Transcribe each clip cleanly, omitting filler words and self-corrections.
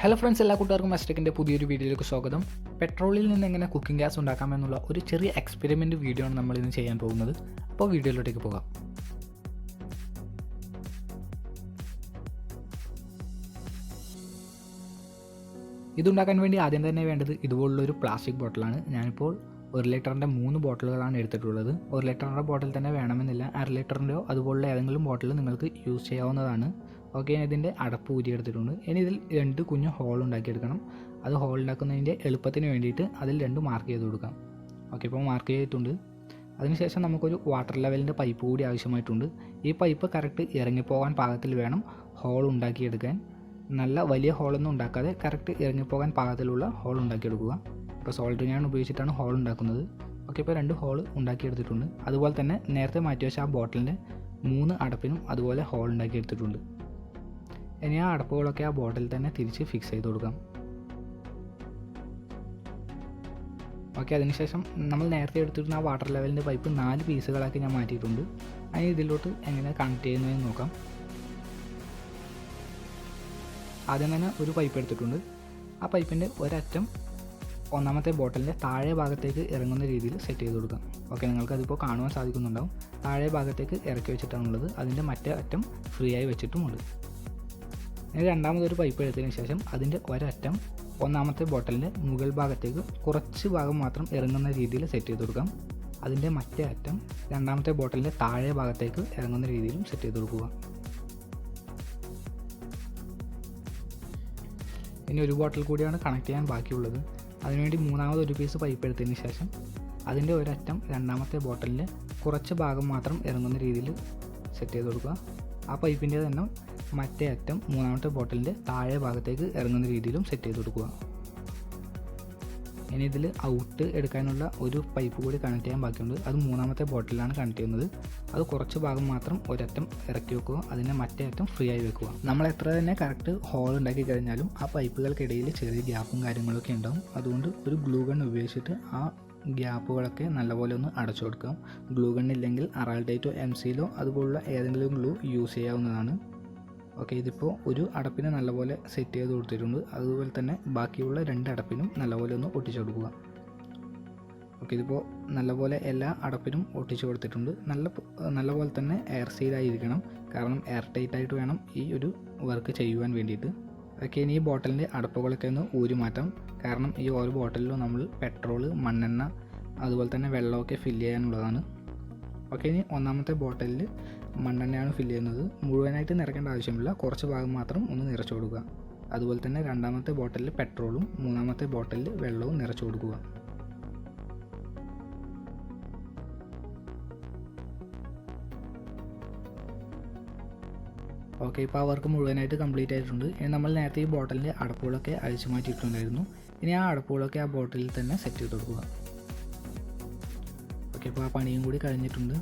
Hello friends, എല്ലാ കൂട്ടുകാർക്കും മസ്റ്റേക്കിൻ്റെ പുതിയൊരു വീഡിയോയിലേക്ക് സ്വാഗതം. പെട്രോളിൽ നിന്ന് എങ്ങനെ കുക്കിംഗ് ഗ്യാസ് ഉണ്ടാക്കാമെന്നുള്ള ഒരു ചെറിയ എക്സ്പെരിമെൻറ്റ് വീഡിയോ ആണ് നമ്മളിന്ന് ചെയ്യാൻ പോകുന്നത്. അപ്പോൾ വീഡിയോയിലോട്ടേക്ക് പോകാം. ഇതുണ്ടാക്കാൻ വേണ്ടി ആദ്യം തന്നെ വേണ്ടത് ഇതുപോലുള്ളൊരു പ്ലാസ്റ്റിക് ബോട്ടിലാണ്. ഞാനിപ്പോൾ 1 ലിറ്ററിൻ്റെ 3 ബോട്ടിലുകളാണ് എടുത്തിട്ടുള്ളത്. 1 ലിറ്ററിൻ്റെ ബോട്ടിൽ തന്നെ വേണമെന്നില്ല, 1/2 ലിറ്ററിൻ്റെയോ അതുപോലുള്ള ഏതെങ്കിലും ബോട്ടിൽ നിങ്ങൾക്ക് യൂസ് ചെയ്യാവുന്നതാണ്. ഓക്കെ, ഇതിൻ്റെ അടപ്പ് ഊരിയെടുത്തിട്ടുണ്ട്. ഇനി ഇതിൽ 2 കുഞ്ഞു ഹോൾ ഉണ്ടാക്കിയെടുക്കണം. അത് ഹോൾ ഉണ്ടാക്കുന്നതിൻ്റെ എളുപ്പത്തിന് വേണ്ടിയിട്ട് അതിൽ 2 മാർക്ക് ചെയ്ത് കൊടുക്കാം. ഓക്കെ, ഇപ്പോൾ മാർക്ക് ചെയ്തിട്ടുണ്ട്. അതിനുശേഷം നമുക്കൊരു വാട്ടർ ലെവലിൻ്റെ പൈപ്പ് കൂടി ആവശ്യമായിട്ടുണ്ട്. ഈ പൈപ്പ് കറക്റ്റ് ഇറങ്ങിപ്പോകാൻ പാകത്തിൽ വേണം ഹോൾ ഉണ്ടാക്കിയെടുക്കാൻ. നല്ല വലിയ ഹോളൊന്നും ഉണ്ടാക്കാതെ കറക്റ്റ് ഇറങ്ങിപ്പോകാൻ പാകത്തിലുള്ള ഹോൾ ഉണ്ടാക്കിയെടുക്കുക. ഇപ്പോൾ സോൾട്ട് ഞാൻ ഉപയോഗിച്ചിട്ടാണ് ഹോൾ ഉണ്ടാക്കുന്നത്. ഓക്കെ, ഇപ്പോൾ 2 ഹോൾ ഉണ്ടാക്കിയെടുത്തിട്ടുണ്ട്. അതുപോലെ തന്നെ നേരത്തെ മാറ്റി വെച്ച ആ ബോട്ടിലിൻ്റെ 3 അടപ്പിനും അതുപോലെ ഹോൾ ഉണ്ടാക്കിയെടുത്തിട്ടുണ്ട്. ഇനി ആ അടപ്പുകളൊക്കെ ആ ബോട്ടിൽ തന്നെ തിരിച്ച് ഫിക്സ് ചെയ്ത് കൊടുക്കാം. ഓക്കെ, അതിനുശേഷം നമ്മൾ നേരത്തെ എടുത്തിരുന്ന ആ വാട്ടർ ലെവലിൻ്റെ പൈപ്പ് 4 പീസുകളാക്കി ഞാൻ മാറ്റിയിട്ടുണ്ട്. അതിന് ഇതിലോട്ട് എങ്ങനെ കണക്ട് ചെയ്യുന്നതെന്ന് നോക്കാം. ആദ്യം തന്നെ ഒരു പൈപ്പ് എടുത്തിട്ടുണ്ട്. ആ പൈപ്പിൻ്റെ ഒരറ്റം ഒന്നാമത്തെ ബോട്ടിലിൻ്റെ താഴെ ഭാഗത്തേക്ക് ഇറങ്ങുന്ന രീതിയിൽ സെറ്റ് ചെയ്ത് കൊടുക്കാം. ഓക്കെ, നിങ്ങൾക്കതിപ്പോൾ കാണുവാൻ സാധിക്കുന്നുണ്ടാവും. താഴെ ഭാഗത്തേക്ക് ഇറക്കി വെച്ചിട്ടാണുള്ളത്. അതിൻ്റെ മറ്റേ അറ്റം ഫ്രീ ആയി വെച്ചിട്ടുമുണ്ട്. ഇനി രണ്ടാമതൊരു പൈപ്പ് എടുത്തതിന് ശേഷം അതിൻ്റെ ഒരറ്റം ഒന്നാമത്തെ ബോട്ടിലിൻ്റെ മുകൾ ഭാഗത്തേക്ക് കുറച്ച് ഭാഗം മാത്രം ഇറങ്ങുന്ന രീതിയിൽ സെറ്റ് ചെയ്ത് കൊടുക്കാം. അതിൻ്റെ മറ്റേ അറ്റം രണ്ടാമത്തെ ബോട്ടിലിൻ്റെ താഴെ ഭാഗത്തേക്ക് ഇറങ്ങുന്ന രീതിയിലും സെറ്റ് ചെയ്ത് കൊടുക്കുക. ഇനി ഒരു ബോട്ടിൽ കൂടിയാണ് കണക്ട് ചെയ്യാൻ ബാക്കിയുള്ളത്. അതിനുവേണ്ടി മൂന്നാമതൊരു പീസ് പൈപ്പ് എടുത്തതിന് ശേഷം അതിൻ്റെ ഒരറ്റം രണ്ടാമത്തെ ബോട്ടിലിൻ്റെ കുറച്ച് ഭാഗം മാത്രം ഇറങ്ങുന്ന രീതിയിൽ സെറ്റ് ചെയ്ത് കൊടുക്കുക. ആ പൈപ്പിൻ്റെ തന്നെ മറ്റേ അറ്റം മൂന്നാമത്തെ ബോട്ടിലിൻ്റെ താഴെ ഭാഗത്തേക്ക് ഇറങ്ങുന്ന രീതിയിലും സെറ്റ് ചെയ്ത് കൊടുക്കുക. ഇനി ഇതിൽ ഔട്ട് എടുക്കാനുള്ള ഒരു പൈപ്പ് കൂടി കണക്ട് ചെയ്യാൻ ബാക്കിയുണ്ട്. അത് മൂന്നാമത്തെ ബോട്ടിലാണ് കണക്ട് ചെയ്യുന്നത്. അത് കുറച്ച് ഭാഗം മാത്രം ഒരറ്റം ഇറക്കി വെക്കുക. അതിൻ്റെ മറ്റേ അറ്റം ഫ്രീ ആയി വെക്കുക. നമ്മൾ എത്ര തന്നെ കറക്റ്റ് ഹോൾ ഉണ്ടാക്കി കഴിഞ്ഞാലും ആ പൈപ്പുകൾക്കിടയിൽ ചെറിയ ഗ്യാപ്പും കാര്യങ്ങളൊക്കെ ഉണ്ടാവും. അതുകൊണ്ട് ഒരു ഗ്ലൂ ഗൺ ഉപയോഗിച്ചിട്ട് ആ ഗ്യാപ്പുകളൊക്കെ നല്ലപോലെ ഒന്ന് അടച്ചു കൊടുക്കാം. ഗ്ലൂ ഗൺ ഇല്ലെങ്കിൽ അറാൾഡേറ്റോ എംസിയിലോ അതുപോലുള്ള ഏതെങ്കിലും ഗ്ലൂ യൂസ് ചെയ്യാവുന്നതാണ്. ഓക്കെ, ഇതിപ്പോൾ ഒരു അടപ്പിന് നല്ലപോലെ സെറ്റ് ചെയ്ത് കൊടുത്തിട്ടുണ്ട്. അതുപോലെ തന്നെ ബാക്കിയുള്ള 2 അടപ്പിനും നല്ലപോലെ ഒന്ന് ഒട്ടിച്ചു കൊടുക്കുക. ഓക്കെ, ഇതിപ്പോൾ നല്ലപോലെ എല്ലാ അടപ്പിനും ഒട്ടിച്ചു കൊടുത്തിട്ടുണ്ട്. നല്ലപോലെ തന്നെ എയർ സീലായിരിക്കണം. കാരണം എയർ ടൈറ്റ് ആയിട്ട് വേണം ഈ ഒരു വർക്ക് ചെയ്യുവാൻ വേണ്ടിയിട്ട്. ഓക്കെ, ഇനി ഈ ബോട്ടിലിൻ്റെ അടപ്പുകളൊക്കെ ഒന്ന് ഊരി മാറ്റാം. കാരണം ഈ ഓരോ ബോട്ടിലും നമ്മൾ പെട്രോൾ, മണ്ണെണ്ണ അതുപോലെ തന്നെ വെള്ളമൊക്കെ ഫില്ല് ചെയ്യാനുള്ളതാണ്. ഓക്കെ, ഇനി ഒന്നാമത്തെ ബോട്ടിലിൽ മണ്ണെണ്ണയാണ് ഫില്ല് ചെയ്യുന്നത്. മുഴുവനായിട്ട് നിറയ്ക്കേണ്ട ആവശ്യമില്ല, കുറച്ച് ഭാഗം മാത്രം ഒന്ന് നിറച്ചു കൊടുക്കുക. അതുപോലെ തന്നെ രണ്ടാമത്തെ ബോട്ടിലിൽ പെട്രോളും മൂന്നാമത്തെ ബോട്ടിലിൽ വെള്ളവും നിറച്ചു കൊടുക്കുക. ഓക്കെ, ഇപ്പോൾ ആ വർക്ക് മുഴുവനായിട്ട് കംപ്ലീറ്റ് ആയിട്ടുണ്ട്. ഇനി നമ്മൾ നേരത്തെ ഈ ബോട്ടിലിൻ്റെ അടപ്പുകളൊക്കെ അഴിച്ചു മാറ്റിയിട്ടുണ്ടായിരുന്നു. ഇനി ആ അടപ്പുകളൊക്കെ ആ ബോട്ടിലിൽ തന്നെ സെറ്റ് ചെയ്ത് കൊടുക്കുക. ഓക്കെ, ഇപ്പോൾ ആ പണിയും കൂടി കഴിഞ്ഞിട്ടുണ്ട്.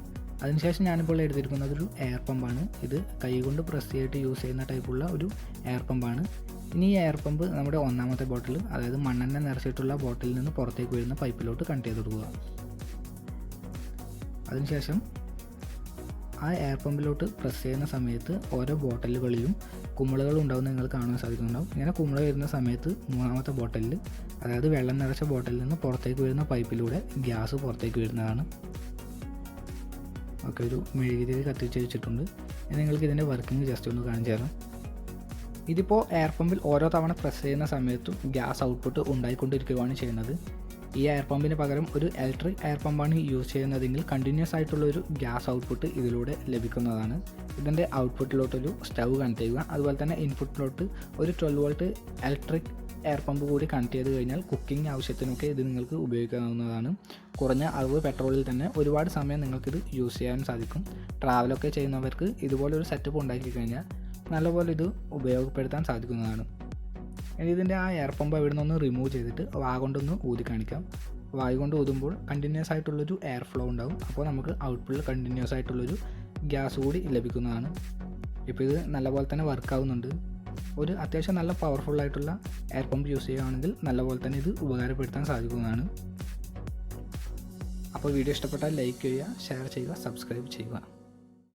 അതിനുശേഷം ഞാനിപ്പോൾ എടുത്തിരിക്കുന്നത് ഒരു എയർ പമ്പാണ്. ഇത് കൈകൊണ്ട് പ്രസ് ചെയ്തിട്ട് യൂസ് ചെയ്യുന്ന ടൈപ്പുള്ള ഒരു എയർ പമ്പാണ്. ഇനി ഈ എയർ പമ്പ് നമ്മുടെ ഒന്നാമത്തെ ബോട്ടിൽ, അതായത് മണ്ണെണ്ണ നിറച്ചിട്ടുള്ള ബോട്ടിലിൽ നിന്ന് പുറത്തേക്ക് വരുന്ന പൈപ്പിലോട്ട് കണക്ട് ചെയ്ത് കൊടുക്കുക. അതിനുശേഷം ആ എയർ പമ്പിലോട്ട് പ്രസ് ചെയ്യുന്ന സമയത്ത് ഓരോ ബോട്ടിലുകളിലും കുമിളകൾ ഉണ്ടാകുന്ന നിങ്ങൾ കാണാൻ സാധിക്കുന്നുണ്ടാവും. ഇങ്ങനെ കുമിള വരുന്ന സമയത്ത് മൂന്നാമത്തെ ബോട്ടിലിൽ, അതായത് വെള്ളം നിറച്ച ബോട്ടിലിൽ നിന്ന് പുറത്തേക്ക് വരുന്ന പൈപ്പിലൂടെ ഗ്യാസ് പുറത്തേക്ക് വരുന്നതാണ്. ഒക്കെ ഒരു മെഴുകുതിരി കത്തിച്ച് വെച്ചിട്ടുണ്ട്. നിങ്ങൾക്ക് ഇതിൻ്റെ വർക്കിംഗ് ജസ്റ്റ് ഒന്ന് കാണിച്ചു തരാം. ഇതിപ്പോൾ എയർ പമ്പിൽ ഓരോ തവണ പ്രസ് ചെയ്യുന്ന സമയത്തും ഗ്യാസ് ഔട്ട്പുട്ട് ഉണ്ടായിക്കൊണ്ടിരിക്കുകയാണ് ചെയ്യുന്നത്. ഈ എയർ പമ്പിന് പകരം ഒരു ഇലക്ട്രിക് എയർ പമ്പാണ് യൂസ് ചെയ്യുന്നതെങ്കിൽ കണ്ടിന്യൂസ് ആയിട്ടുള്ളൊരു ഗ്യാസ് ഔട്ട്പുട്ട് ഇതിലൂടെ ലഭിക്കുന്നതാണ്. ഇതിൻ്റെ ഔട്ട്പുട്ടിലോട്ടൊരു സ്റ്റൗ കണക്ട് ചെയ്യുക. അതുപോലെ തന്നെ ഇൻപുട്ടിലോട്ട് ഒരു 12 വോൾട്ട് ഇലക്ട്രിക് എയർ പമ്പ് കൂടി കണക്ട് ചെയ്ത് കഴിഞ്ഞാൽ കുക്കിംഗ് ആവശ്യത്തിനൊക്കെ ഇത് നിങ്ങൾക്ക് ഉപയോഗിക്കാവുന്നതാണ്. കുറഞ്ഞ അളവ് പെട്രോളിൽ തന്നെ ഒരുപാട് സമയം നിങ്ങൾക്കിത് യൂസ് ചെയ്യാൻ സാധിക്കും. ട്രാവലൊക്കെ ചെയ്യുന്നവർക്ക് ഇതുപോലൊരു സെറ്റപ്പ് ഉണ്ടാക്കി കഴിഞ്ഞാൽ നല്ലപോലെ ഇത് ഉപയോഗപ്പെടുത്താൻ സാധിക്കുന്നതാണ്. ഇനി ഇതിൻ്റെ ആ എയർ പമ്പ് ഇവിടെ നിന്ന് റിമൂവ് ചെയ്തിട്ട് വായ കൊണ്ടൊന്ന് ഊതി കാണിക്കാം. വായു കൊണ്ട് ഊതുമ്പോൾ കണ്ടിന്യൂസ് ആയിട്ടുള്ളൊരു എയർ ഫ്ലോ ഉണ്ടാവും. അപ്പോൾ നമുക്ക് ഔട്ട്പുട്ടിൽ കണ്ടിന്യൂസ് ആയിട്ടുള്ളൊരു ഗ്യാസ് കൂടി ലഭിക്കുന്നതാണ്. ഇപ്പോൾ ഇത് നല്ലപോലെ തന്നെ വർക്കാവുന്നുണ്ട്. ഒരു അത്യാവശ്യം നല്ല പവർഫുള്ളായിട്ടുള്ള എയർ പമ്പ് യൂസ് ചെയ്യുകയാണെങ്കിൽ നല്ലപോലെ തന്നെ ഇത് ഉപകാരപ്പെടുത്താൻ സാധിക്കുന്നതാണ്. അപ്പോൾ വീഡിയോ ഇഷ്ടപ്പെട്ടാൽ ലൈക്ക് ചെയ്യുക, ഷെയർ ചെയ്യുക, സബ്സ്ക്രൈബ് ചെയ്യുക.